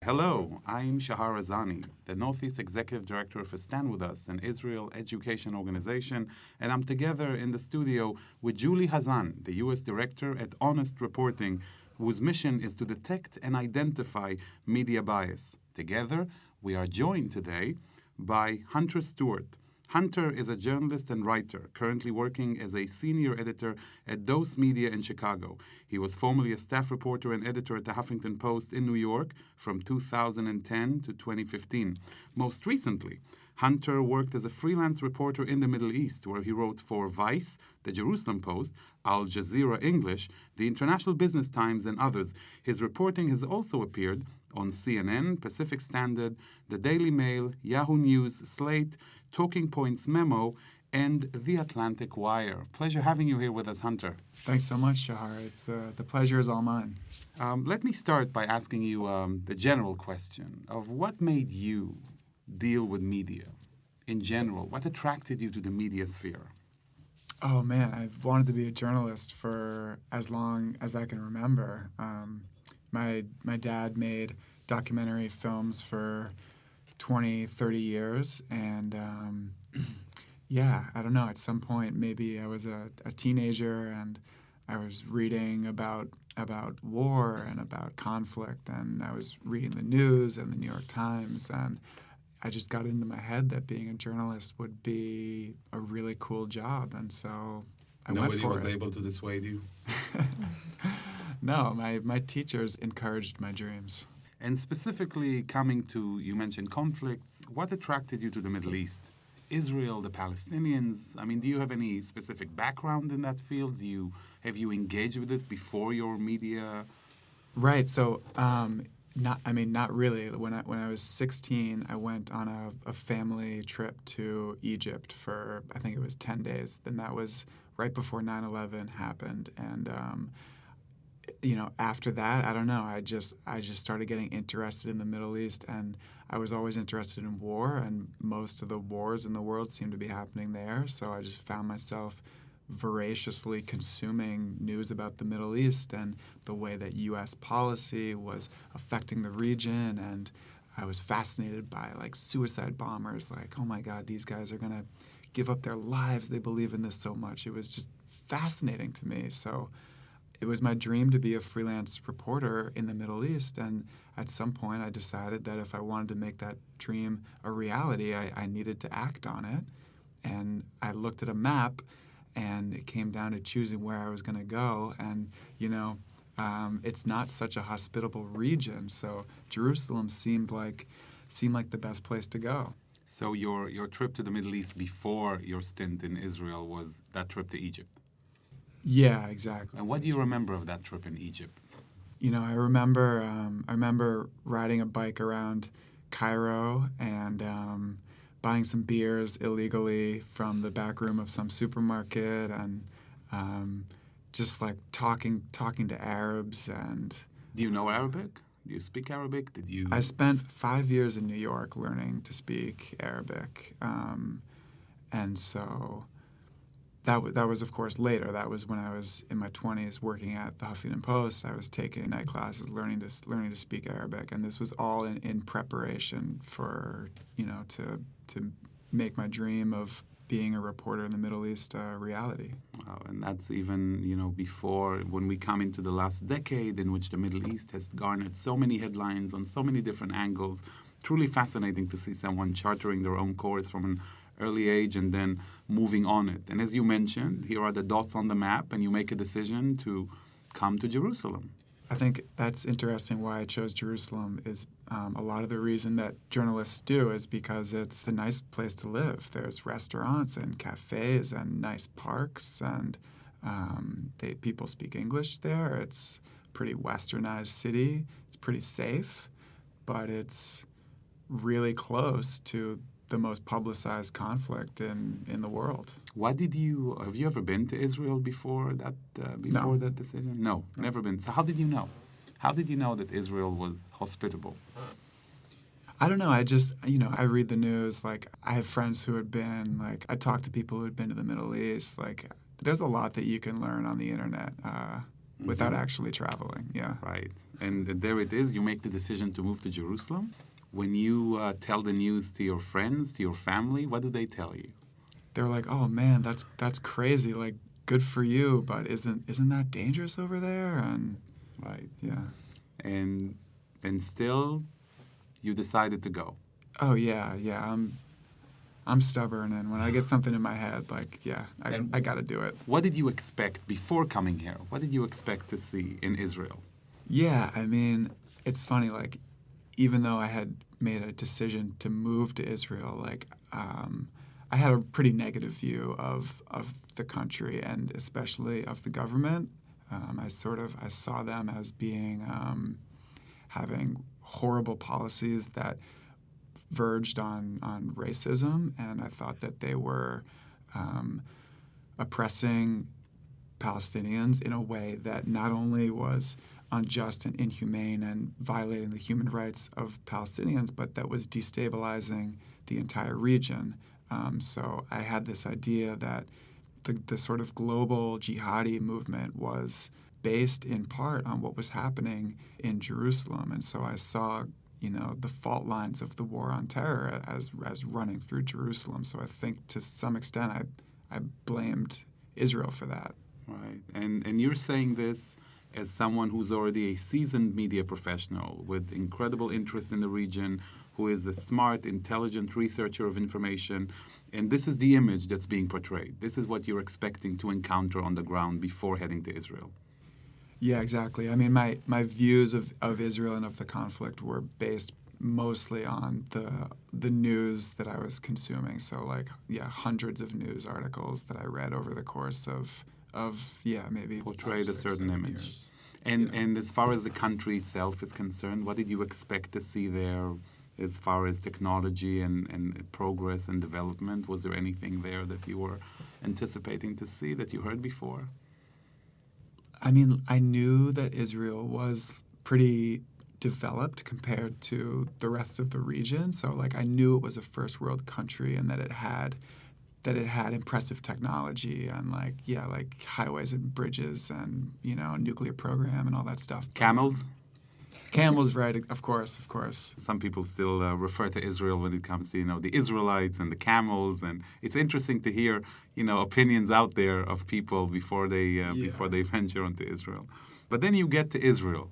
Hello, I'm Shahar Azani, the Northeast Executive Director for StandWithUs, an Israel education organization, and I'm together in the studio with Julie Hazan, the U.S. Director at HonestReporting, whose mission is to detect and identify media bias. Together, we are joined today by Hunter Stuart. Hunter is a journalist and writer, currently working as a senior editor at Dose Media in Chicago. He was formerly a staff reporter and editor at the Huffington Post in New York from 2010 to 2015. Most recently, Hunter worked as a freelance reporter in the Middle East, where he wrote for Vice, the Jerusalem Post, Al Jazeera English, the International Business Times, and others. His reporting has also appeared on CNN, Pacific Standard, The Daily Mail, Yahoo News, Slate, Talking Points Memo, and The Atlantic Wire. Pleasure having you here with us, Hunter. Thanks so much, Shahar. It's the pleasure is all mine. Let me start by asking you the general question of what made you deal with media in general. What attracted you to the media sphere? Oh, man, I've wanted to be a journalist for as long as I can remember. My dad made documentary films for 20, 30 years, and I don't know, at some point maybe I was a teenager and I was reading about war and about conflict, and I was reading the news and the New York Times, and I just got into my head that being a journalist would be a really cool job, and so I went for it. Nobody was able to dissuade you? No, my teachers encouraged my dreams. And specifically coming to, you mentioned conflicts, what attracted you to the Middle East? Israel, the Palestinians? I mean, do you have any specific background in that field? Have you engaged with it before your media? Right. So, not really. When I was 16, I went on a family trip to Egypt for, I think it was 10 days. Then that was right before 9/11 happened, and after that, I don't know. I just started getting interested in the Middle East, and I was always interested in war, and most of the wars in the world seem to be happening there. So I just found myself voraciously consuming news about the Middle East and the way that U.S. policy was affecting the region, and I was fascinated by suicide bombers. Like, oh my God, these guys are gonna give up their lives. They believe in this so much. It was just fascinating to me. So it was my dream to be a freelance reporter in the Middle East, and at some point I decided that if I wanted to make that dream a reality, I needed to act on it. And I looked at a map, and it came down to choosing where I was going to go, and it's not such a hospitable region, so Jerusalem seemed like the best place to go. So your trip to the Middle East before your stint in Israel was that trip to Egypt? Yeah, exactly. And what do you remember of that trip in Egypt? I remember riding a bike around Cairo and buying some beers illegally from the back room of some supermarket, and just talking to Arabs. And do you know Arabic? Do you speak Arabic? I spent 5 years in New York learning to speak Arabic, and so. That was, of course, later. That was when I was in my 20s working at the Huffington Post. I was taking night classes, learning to speak Arabic, and this was all in preparation for, to make my dream of being a reporter in the Middle East a reality. Wow, and that's even, before when we come into the last decade in which the Middle East has garnered so many headlines on so many different angles. Truly fascinating to see someone chartering their own course from an early age and then moving on it. And as you mentioned, here are the dots on the map, and you make a decision to come to Jerusalem. I think that's interesting. Why I chose Jerusalem is a lot of the reason that journalists do is because it's a nice place to live. There's restaurants and cafes and nice parks, and people speak English there. It's a pretty westernized city. It's pretty safe, but it's really close to the most publicized conflict in the world. Have you ever been to Israel before that decision? No, never been. So how did you know? How did you know that Israel was hospitable? I don't know. I read the news. I have friends who had been, I talk to people who had been to the Middle East. There's a lot that you can learn on the internet. without actually traveling. Yeah. Right. And there it is. You make the decision to move to Jerusalem. When you tell the news to your friends, to your family, what do they tell you? They're like, "Oh man, that's crazy. Like, good for you, but isn't that dangerous over there?" And Right. yeah. And still, you decided to go. Oh yeah, yeah. I'm stubborn, and when I get something in my head, like, yeah, I got to do it. What did you expect before coming here? What did you expect to see in Israel? Yeah, I mean, it's funny. Like, even though I had made a decision to move to Israel, like, I had a pretty negative view of the country and especially of the government. I saw them as being having horrible policies that verged on racism, and I thought that they were oppressing Palestinians in a way that not only was unjust and inhumane and violating the human rights of Palestinians, but that was destabilizing the entire region. So I had this idea that the sort of global jihadi movement was based in part on what was happening in Jerusalem. And so I saw, the fault lines of the war on terror as running through Jerusalem. So I think to some extent I blamed Israel for that. Right. And you're saying this as someone who's already a seasoned media professional with incredible interest in the region, who is a smart, intelligent researcher of information. And this is the image that's being portrayed. This is what you're expecting to encounter on the ground before heading to Israel. Yeah, exactly. I mean, my views of Israel and of the conflict were based mostly on the news that I was consuming. So, like, yeah, hundreds of news articles that I read over the course of maybe portrayed 5, a 6, certain 7 image. years. And as far as the country itself is concerned, what did you expect to see there as far as technology and progress and development? Was there anything there that you were anticipating to see that you heard before? I mean, I knew that Israel was pretty developed compared to the rest of the region. So, like, I knew it was a first world country and that it had impressive technology and like highways and bridges and nuclear program and all that stuff. Camels? Camels, right? Of course. Some people still refer to Israel when it comes to the Israelites and the camels, and it's interesting to hear opinions out there of people before they venture onto Israel. But then you get to Israel,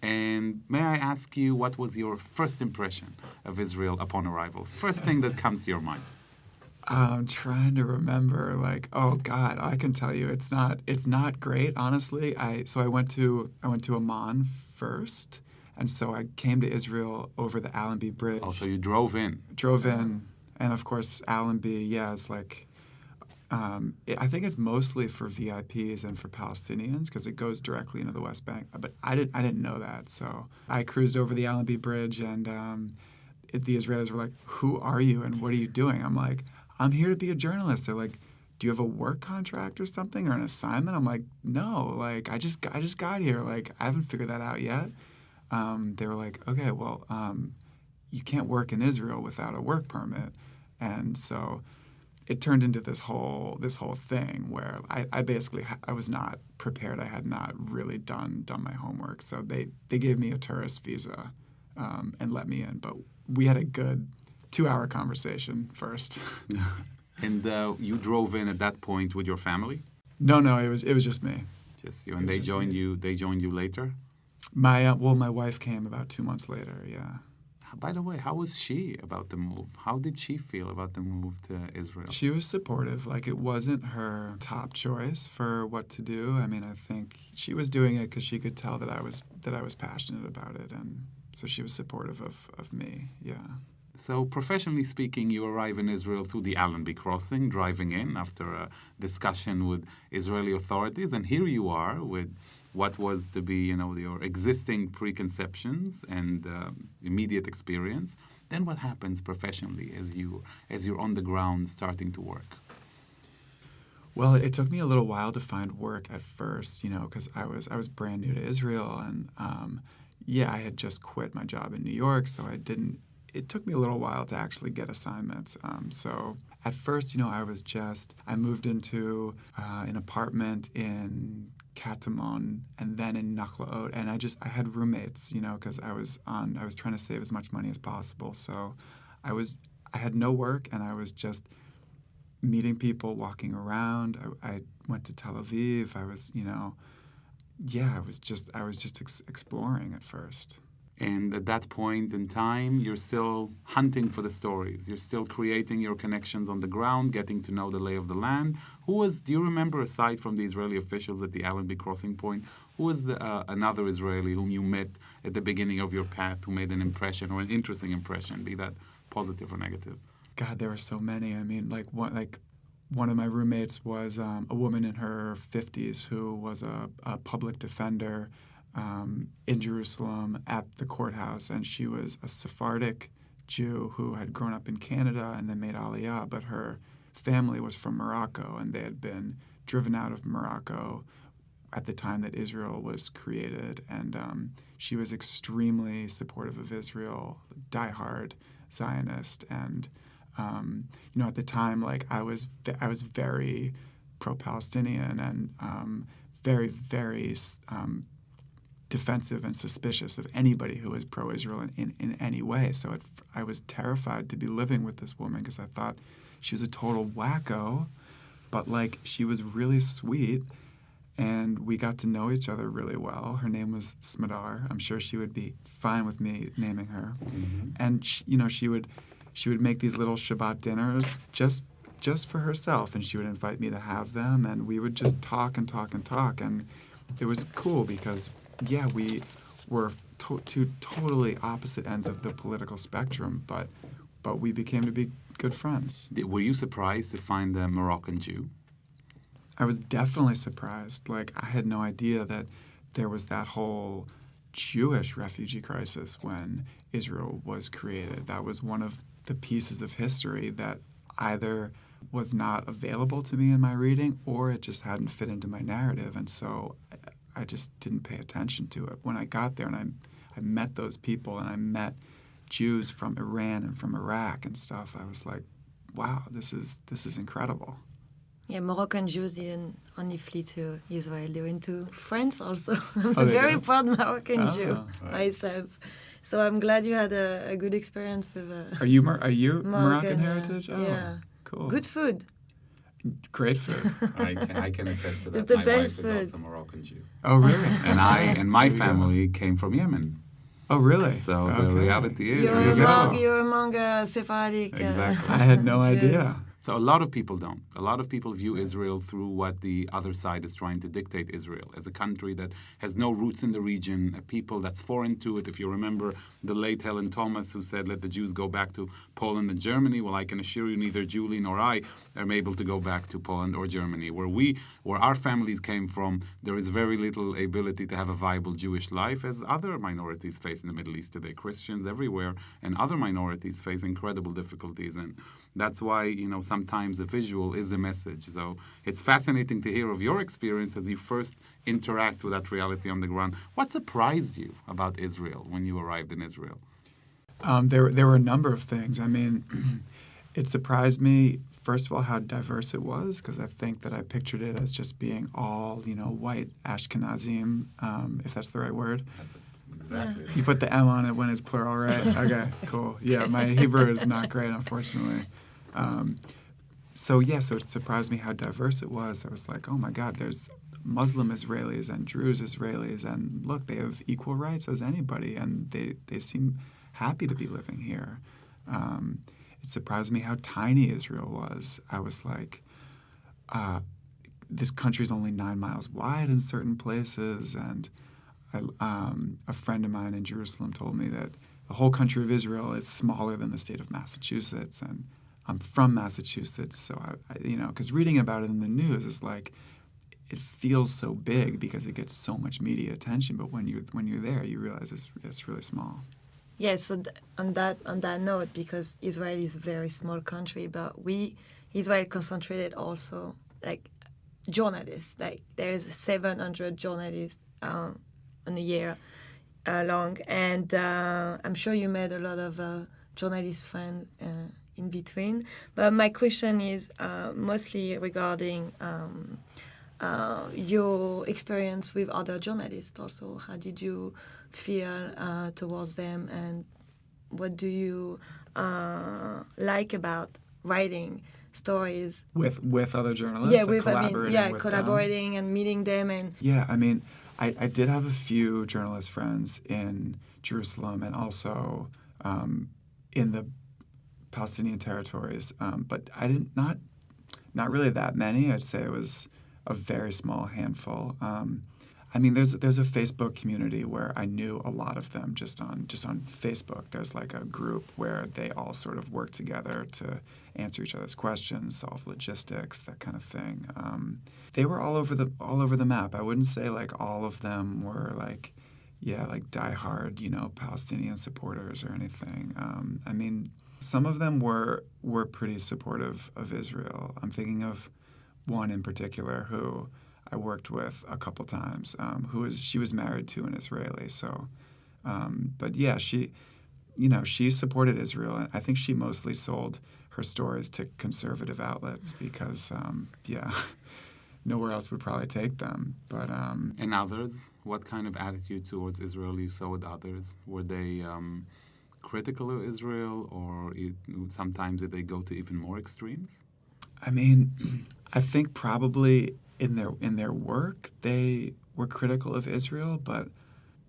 and may I ask you, what was your first impression of Israel upon arrival? First thing that comes to your mind. I'm trying to remember. Like, oh God, I can tell you, it's not great, honestly. I went to Amman first, and so I came to Israel over the Allenby Bridge. Oh, so you drove in. And of course Allenby, yeah, it's like I think it's mostly for VIPs and for Palestinians because it goes directly into the West Bank. But I didn't know that, so I cruised over the Allenby Bridge, and the Israelis were like, "Who are you and what are you doing?" I'm like, "I'm here to be a journalist." They're like, "Do you have a work contract or something or an assignment?" I'm like, "No, like I just got here. Like I haven't figured that out yet." They were like, "Okay, well, you can't work in Israel without a work permit," and so it turned into this whole thing where I basically I was not prepared. I had not really done my homework, so they gave me a tourist visa and let me in, but we had a good 2-hour conversation first. And you drove in at that point with your family? No, it was just me. Just you, and they joined you. They joined you later. My wife came about 2 months later. Yeah. By the way, how was she about the move? How did she feel about the move to Israel? She was supportive. Like, it wasn't her top choice for what to do. I mean, I think she was doing it because she could tell that I was passionate about it, and so she was supportive of me. Yeah. So, professionally speaking, you arrive in Israel through the Allenby crossing, driving in after a discussion with Israeli authorities, and here you are with what was to be, your existing preconceptions and immediate experience. Then what happens professionally as you're on the ground starting to work? Well, it took me a little while to find work at first, because I was brand new to Israel, and I had just quit my job in New York, so it took me a little while to actually get assignments. So at first, I moved into an apartment in Katamon, and then in Nakhlaot. And I had roommates, because I was trying to save as much money as possible. So I had no work, and I was just meeting people, walking around. I went to Tel Aviv. I was, I was just exploring at first. And at that point in time, you're still hunting for the stories. You're still creating your connections on the ground, getting to know the lay of the land. Do you remember, aside from the Israeli officials at the Allenby crossing point, who was another Israeli whom you met at the beginning of your path who made an impression or an interesting impression, be that positive or negative? God, there were so many. I mean, one of my roommates was a woman in her 50s who was a public defender in Jerusalem at the courthouse, and she was a Sephardic Jew who had grown up in Canada and then made Aliyah, but her family was from Morocco, and they had been driven out of Morocco at the time that Israel was created, and she was extremely supportive of Israel, diehard Zionist, and at the time, I was very pro-Palestinian and very, very defensive and suspicious of anybody who was pro-Israel in any way. So I was terrified to be living with this woman because I thought she was a total wacko, but she was really sweet, and we got to know each other really well. Her name was Smadar. I'm sure she would be fine with me naming her. Mm-hmm. And she would make these little Shabbat dinners just for herself, and she would invite me to have them, and we would just talk and talk and talk, and it was cool because we were two totally opposite ends of the political spectrum, but we became to be good friends. Were you surprised to find a Moroccan Jew? I was definitely surprised. I had no idea that there was that whole Jewish refugee crisis when Israel was created. That was one of the pieces of history that either was not available to me in my reading or it just hadn't fit into my narrative. And so I just didn't pay attention to it. When I got there and I met those people and I met Jews from Iran and from Iraq and stuff, I was like, wow, this is incredible. Yeah, Moroccan Jews didn't only flee to Israel, they went to France also. I'm a very proud Moroccan Jew myself. So I'm glad you had a good experience with Are you Moroccan heritage? Yeah. Cool. Good food. Great food. I can attest to that. It's the my best wife food. is also Moroccan Jew. Oh, really? And my family came from Yemen. Oh, really? So the reality is... You're among Sephardic Exactly. I had no Jews. idea. So a lot of people don't. A lot of people view Israel through what the other side is trying to dictate Israel, as a country that has no roots in the region, a people that's foreign to it. If you remember the late Helen Thomas, who said, let the Jews go back to Poland and Germany. Well, I can assure you neither Julie nor I are able to go back to Poland or Germany. Where our families came from, there is very little ability to have a viable Jewish life, as other minorities face in the Middle East today. Christians everywhere and other minorities face incredible difficulties. And that's why, sometimes the visual is the message. So it's fascinating to hear of your experience as you first interact with that reality on the ground. What surprised you about Israel when you arrived in Israel? There were a number of things. I mean, it surprised me, first of all, how diverse it was, because I think that I pictured it as just being all, white Ashkenazim, if that's the right word. Exactly. You put the M on it when it's plural, right? Okay, cool. Yeah, my Hebrew is not great, unfortunately. So it surprised me how diverse it was. I was like, oh my God, there's Muslim Israelis and Druze Israelis, and look, they have equal rights as anybody, and they seem happy to be living here. It surprised me how tiny Israel was. I was like, this country's only 9 miles wide in certain places, and a friend of mine in Jerusalem told me that the whole country of Israel is smaller than the state of Massachusetts, and I'm from Massachusetts, so because reading about it in the news is like, it feels so big because it gets so much media attention, but when you're there, you realize it's really small. Yeah, so on that note, because Israel is a very small country, but Israel concentrated also journalists. There's 700 journalists on a year long, and I'm sure you made a lot of journalist friends in between. But my question is mostly regarding your experience with other journalists also. How did you feel towards them, and what do you like about writing stories? With other journalists, Yeah, like with collaborating with them. collaborating and meeting them, and Yeah, I mean, I did have a few journalist friends in Jerusalem and also in the Palestinian territories, but I didn't not really that many. I'd say it was a very small handful. I mean, there's a Facebook community where I knew a lot of them just on Facebook. There's like a group where they all sort of work together to answer each other's questions, solve logistics, that kind of thing. They were all over the map. I wouldn't say like all of them were like diehard, Palestinian supporters or anything. I mean, some of them were pretty supportive of Israel. I'm thinking of one in particular who I worked with a couple times, she was married to an Israeli. So, but yeah, she supported Israel, and I think she mostly sold her stories to conservative outlets because, nowhere else would probably take them. But And others, what kind of attitude towards Israel you saw with others? Were they critical of Israel, or sometimes did they go to even more extremes? I mean, I think probably in their work they were critical of Israel, but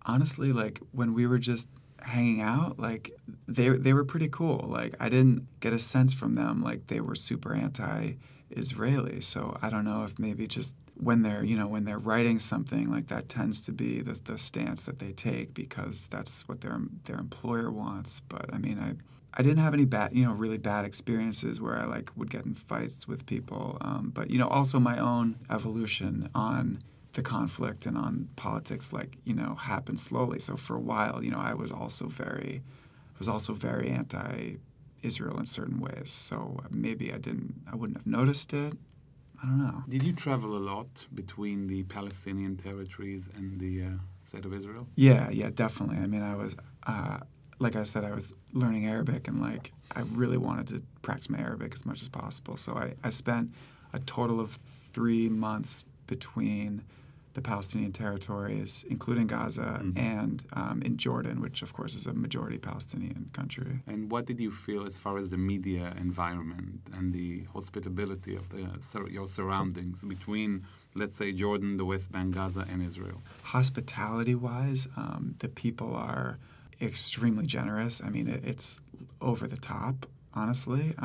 honestly, like when we were just hanging out, like they were pretty cool. Like I didn't get a sense from them like they were super anti-Israeli. So I don't know if maybe just when they're writing something, like that tends to be the stance that they take because that's what their employer wants. But I mean, I didn't have any really bad experiences where I like would get in fights with people. But also my own evolution on the conflict and on politics, happened slowly. So for a while, I was also very anti-Israel in certain ways. So maybe I wouldn't have noticed it. I don't know. Did you travel a lot between the Palestinian territories and the state of Israel? Yeah, definitely. I mean, I was, like I said, I was learning Arabic, and I really wanted to practice my Arabic as much as possible. So I spent a total of 3 months between the Palestinian territories, including Gaza, and in Jordan, which of course is a majority Palestinian country. And what did you feel as far as the media environment and the hospitality of your surroundings between, let's say, Jordan, the West Bank, Gaza, and Israel? Hospitality-wise, the people are extremely generous. I mean, it's over the top, honestly.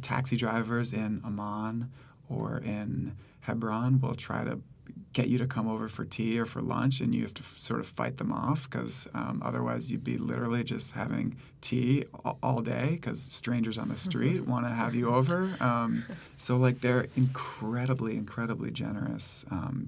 Taxi drivers in Amman or in Hebron will try to get you to come over for tea or for lunch, and you have to sort of fight them off because otherwise you'd be literally just having tea all day because strangers on the street want to have you over. So they're incredibly, incredibly generous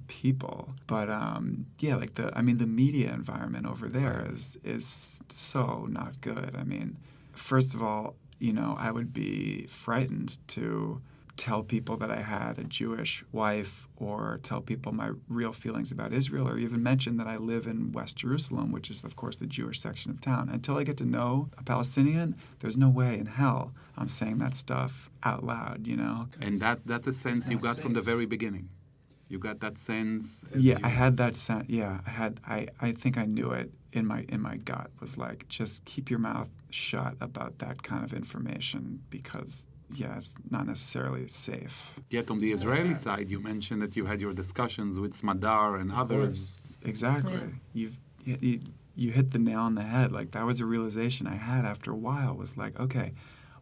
people. But the media environment over there is so not good. I mean, first of all, I would be frightened to tell people that I had a Jewish wife or tell people my real feelings about Israel or even mention that I live in West Jerusalem, which is, of course, the Jewish section of town. Until I get to know a Palestinian, there's no way in hell I'm saying that stuff out loud, And that's a sense you got from the very beginning. You got that sense. I had that sense. Yeah, I think I knew it in my gut. Was like, just keep your mouth shut about that kind of information because it's not necessarily safe. Yet on the Israeli side, you mentioned that you had your discussions with Smadar and others. Exactly. Yeah. You hit the nail on the head. Like, that was a realization I had after a while. Was like, okay,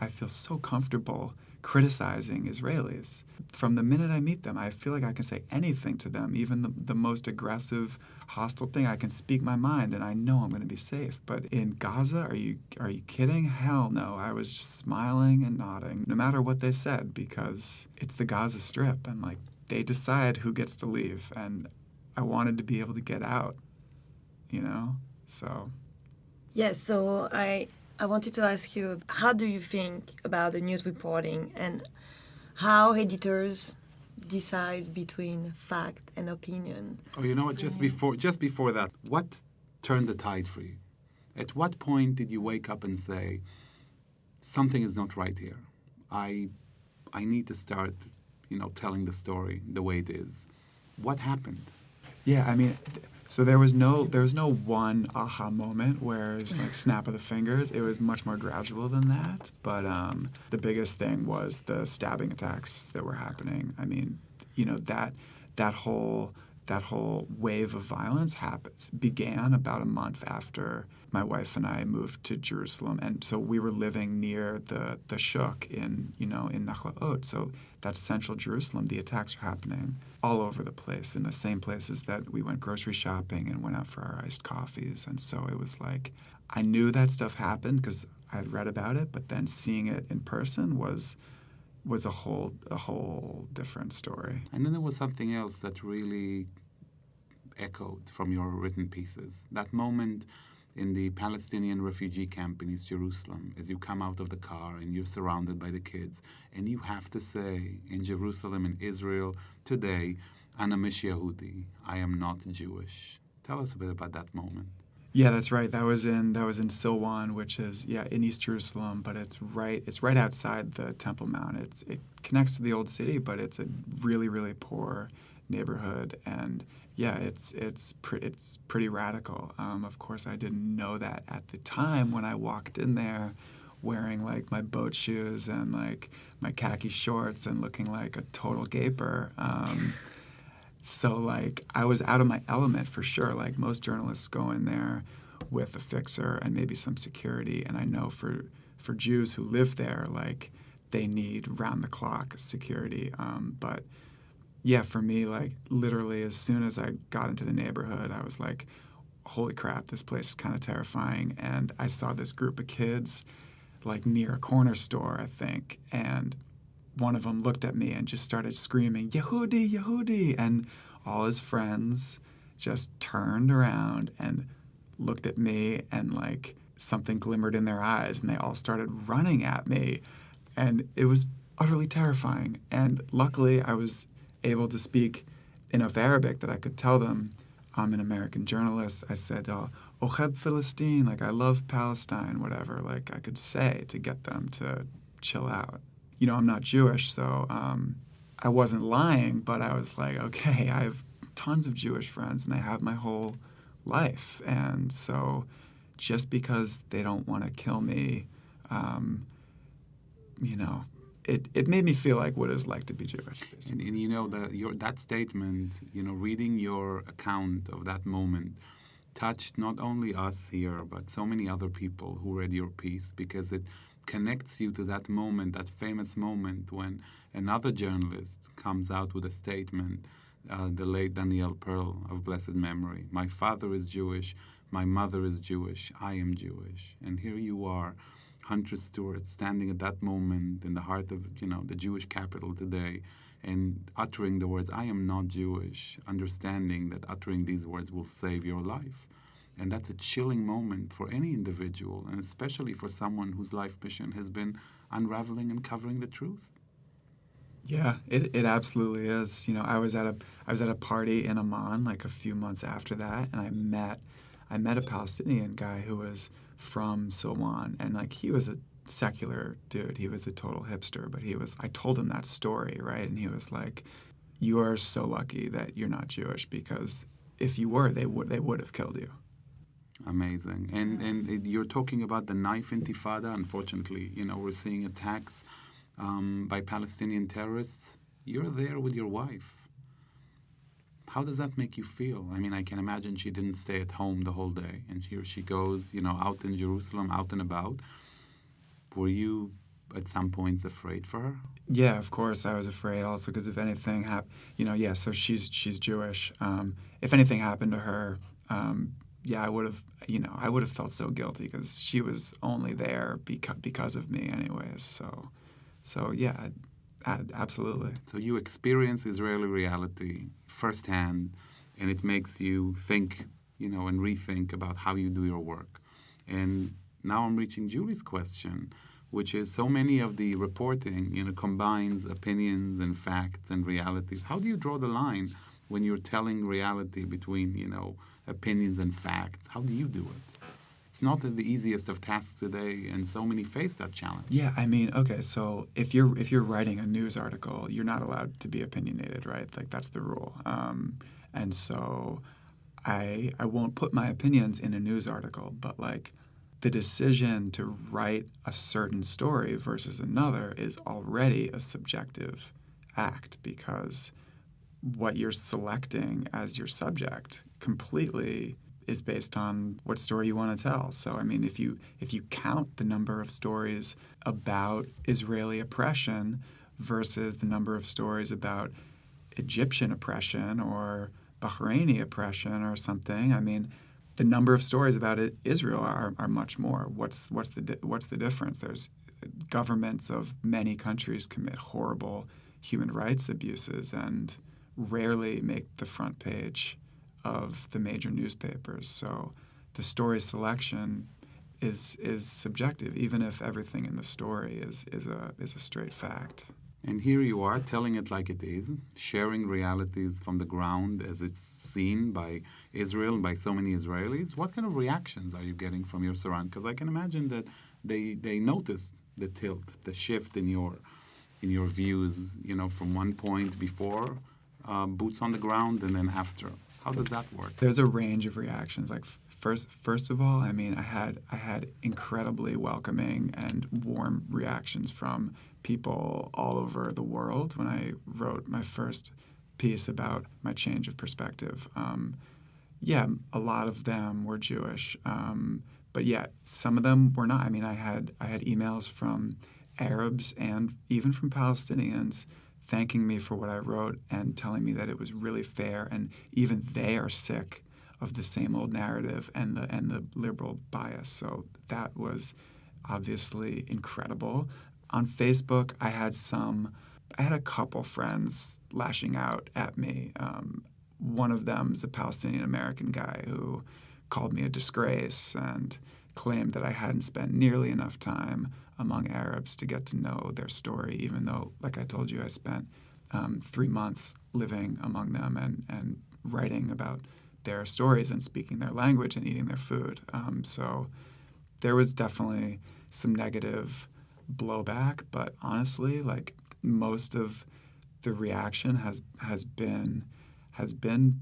I feel so comfortable criticizing Israelis. From the minute I meet them, I feel like I can say anything to them, even the most aggressive, hostile thing. I can speak my mind, and I know I'm going to be safe. But in Gaza, are you kidding? Hell no. I was just smiling and nodding, no matter what they said, because it's the Gaza Strip, and they decide who gets to leave, and I wanted to be able to get out, So. Yes. So I wanted to ask you, how do you think about the news reporting and how editors decide between fact and opinion? Oh, you know what? Just before that, what turned the tide for you? At what point did you wake up and say, something is not right here? I need to start, telling the story the way it is. What happened? Yeah, I mean, so there was no one aha moment where it's like snap of the fingers. It was much more gradual than that. But the biggest thing was the stabbing attacks that were happening. I mean, that whole wave of violence began about a month after my wife and I moved to Jerusalem, and so we were living near the Shuk in Nachlaot. So that's central Jerusalem. The attacks were happening all over the place, in the same places that we went grocery shopping and went out for our iced coffees. And so it was like, I knew that stuff happened because I had read about it, but then seeing it in person was a whole different story. And then there was something else that really echoed from your written pieces. That moment in the Palestinian refugee camp in East Jerusalem, as you come out of the car and you're surrounded by the kids, and you have to say, in Jerusalem, in Israel, today, Ana mish Yehudi, I am not Jewish. Tell us a bit about that moment. Yeah, that's right. That was in Silwan, which is in East Jerusalem, but it's right outside the Temple Mount. It connects to the old city, but it's a really, really poor neighborhood, and it's pretty radical. Of course, I didn't know that at the time when I walked in there, wearing like my boat shoes and like my khaki shorts and looking like a total gaper. So, like, I was out of my element for sure. Like, most journalists go in there with a fixer and maybe some security. And I know for Jews who live there, like, they need round-the-clock security. But, yeah, for me, like, literally as soon as I got into the neighborhood, I was like, holy crap, this place is kind of terrifying. And I saw this group of kids, like, near a corner store, I think, and one of them looked at me and just started screaming, Yehudi, Yehudi, and all his friends just turned around and looked at me, and like something glimmered in their eyes, and they all started running at me, and it was utterly terrifying. And luckily I was able to speak enough Arabic that I could tell them, I'm an American journalist. I said, Oched Philistine, like I love Palestine, whatever, like I could say to get them to chill out. I'm not Jewish, so I wasn't lying, but I was like, okay, I have tons of Jewish friends, and I have my whole life. And so just because they don't want to kill me, it made me feel like what it's like to be Jewish. And that statement, reading your account of that moment touched not only us here, but so many other people who read your piece, because it connects you to that moment, that famous moment when another journalist comes out with a statement, the late Daniel Pearl of blessed memory. My father is Jewish, my mother is Jewish, I am Jewish. And here you are, Hunter Stuart, standing at that moment in the heart of, the Jewish capital today, and uttering the words, I am not Jewish, understanding that uttering these words will save your life. And that's a chilling moment for any individual, and especially for someone whose life mission has been unraveling and covering the truth. Yeah, it absolutely is. I was at a party in Amman like a few months after that, and I met a Palestinian guy who was from Silwan, and like he was a secular dude. He was a total hipster, but I told him that story, right? And he was like, "You are so lucky that you're not Jewish, because if you were, they would have killed you." Amazing. And you're talking about the knife intifada. Unfortunately, we're seeing attacks by Palestinian terrorists. You're there with your wife. How does that make you feel? I mean, I can imagine she didn't stay at home the whole day, and here she goes, out in Jerusalem, out and about. Were you at some points afraid for her? Yeah, of course I was afraid. Also, because if anything happened, so she's Jewish. If anything happened to her, I would have felt so guilty, because she was only there because of me, anyways. So yeah, absolutely. So you experience Israeli reality firsthand, and it makes you think, and rethink about how you do your work. And now I'm reaching Julie's question, which is, so many of the reporting, combines opinions and facts and realities. How do you draw the line when you're telling reality between, opinions and facts? How do you do it? It's not the easiest of tasks today, and so many face that challenge. Yeah, I mean, okay, so if you're writing a news article, you're not allowed to be opinionated, right? Like that's the rule. And so I won't put my opinions in a news article, but like the decision to write a certain story versus another is already a subjective act because what you're selecting as your subject completely is based on what story you want to tell. So I mean, if you count the number of stories about Israeli oppression versus the number of stories about Egyptian oppression or Bahraini oppression or something, I mean, the number of stories about Israel are much more. What's the difference? There's governments of many countries commit horrible human rights abuses and rarely make the front page of the major newspapers. So the story selection is subjective, even if everything in the story is a straight fact. And here you are telling it like it is, sharing realities from the ground as it's seen by Israel and by so many Israelis. What kind of reactions are you getting from your surroundings? Because I can imagine that they noticed the tilt, the shift in your views, from one point before boots on the ground and then after. How does that work? There's a range of reactions. Like first of all, I mean, I had incredibly welcoming and warm reactions from people all over the world when I wrote my first piece about my change of perspective. Yeah, a lot of them were Jewish, but yeah, some of them were not. I mean, I had emails from Arabs and even from Palestinians thanking me for what I wrote and telling me that it was really fair, and even they are sick of the same old narrative and the liberal bias. So that was obviously incredible. On Facebook, I had a couple friends lashing out at me. One of them's a Palestinian American guy who called me a disgrace and claimed that I hadn't spent nearly enough time among Arabs to get to know their story, even though, like I told you, I spent 3 months living among them and writing about their stories and speaking their language and eating their food. So there was definitely some negative blowback, but honestly, like most of the reaction has been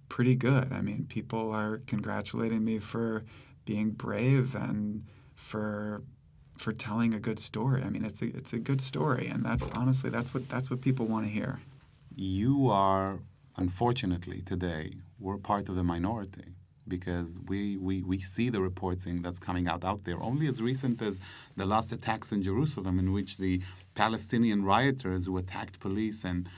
pretty good. I mean, people are congratulating me for being brave and for telling a good story. I mean, it's a good story, and that's what people want to hear. You are, unfortunately, today, we're part of the minority because we see the reporting that's coming out there. Only as recent as the last attacks in Jerusalem, in which the Palestinian rioters who attacked police and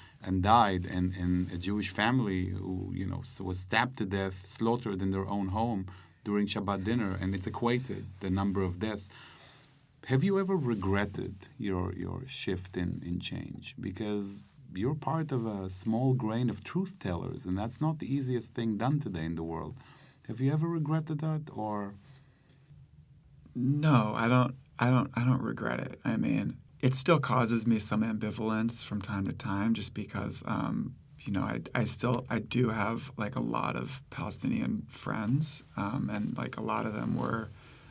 died, and a Jewish family who was stabbed to death, slaughtered in their own home during Shabbat dinner, and it's equated the number of deaths. Have you ever regretted your shift in change? Because you're part of a small grain of truth tellers, and that's not the easiest thing done today in the world. Have you ever regretted that, or? No, I don't regret it. I mean, it still causes me some ambivalence from time to time, just because I do have like a lot of Palestinian friends, and like a lot of them were,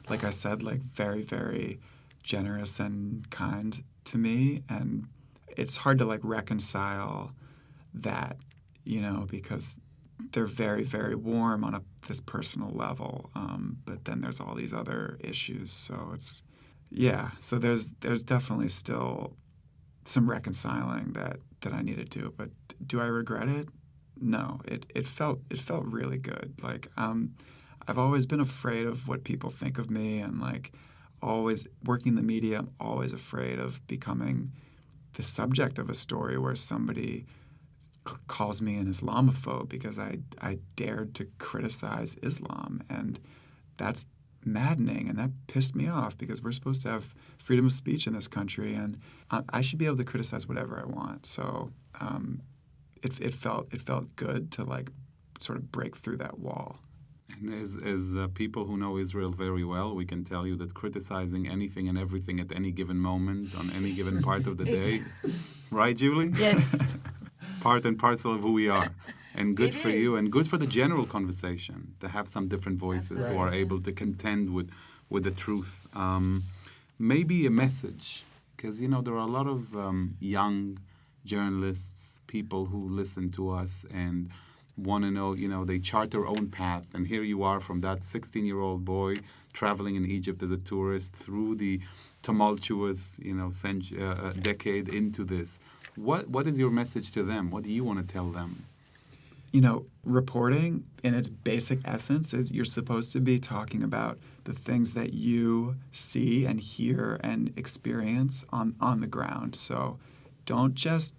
like I said, like very, very generous and kind to me, and it's hard to like reconcile that, because they're very, very warm on this personal level, but then there's all these other issues. So so there's definitely still some reconciling that I need to do. But do I regret it? No. It felt really good. Like I've always been afraid of what people think of me, and like always working in the media, I'm always afraid of becoming the subject of a story where somebody calls me an Islamophobe because I dared to criticize Islam, and that's maddening, and that pissed me off because we're supposed to have freedom of speech in this country, and I should be able to criticize whatever I want. So it felt good to like sort of break through that wall. And as people who know Israel very well, we can tell you that criticizing anything and everything at any given moment on any given part of the day, right, Julie? Yes. Part and parcel of who we are. And good It for you, is. and good for the general conversation to have some different voices who are Absolutely. able to contend with the truth. Maybe a message, because there are a lot of young journalists, people who listen to us and want to know, they chart their own path. And here you are from that 16-year-old boy traveling in Egypt as a tourist through the tumultuous, decade into this. What is your message to them? What do you want to tell them? Reporting in its basic essence is you're supposed to be talking about the things that you see and hear and experience on the ground. So don't just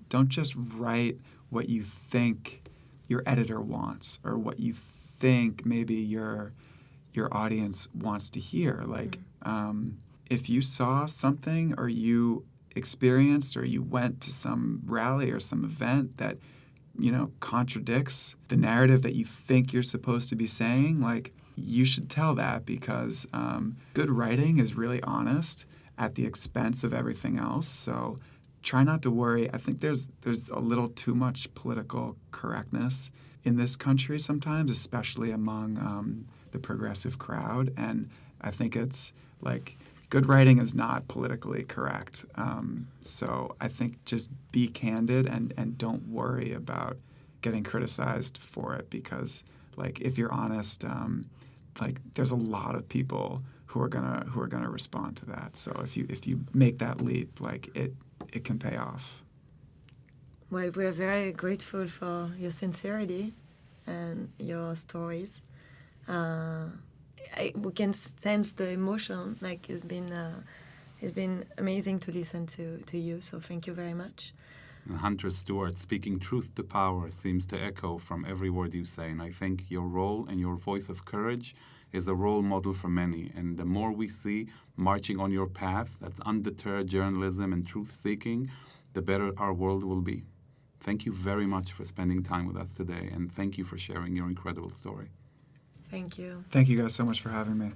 write what you think your editor wants or what you think maybe your audience wants to hear. Like if you saw something or you experienced or you went to some rally or some event that contradicts the narrative that you think you're supposed to be saying, like, you should tell that because good writing is really honest at the expense of everything else. So try not to worry. I think there's a little too much political correctness in this country sometimes, especially among the progressive crowd. And I think it's like good writing is not politically correct. So I think just be candid and don't worry about getting criticized for it because, like, if you're honest, there's a lot of people who are gonna respond to that. So if you make that leap, like it can pay off. Well, we're very grateful for your sincerity and your stories. We can sense the emotion. Like it's been amazing to listen to you. So thank you very much. And Hunter Stuart, speaking truth to power, seems to echo from every word you say. And I think your role and your voice of courage is a role model for many. And the more we see marching on your path, that's undeterred journalism and truth-seeking, the better our world will be. Thank you very much for spending time with us today. And thank you for sharing your incredible story. Thank you. Thank you guys so much for having me.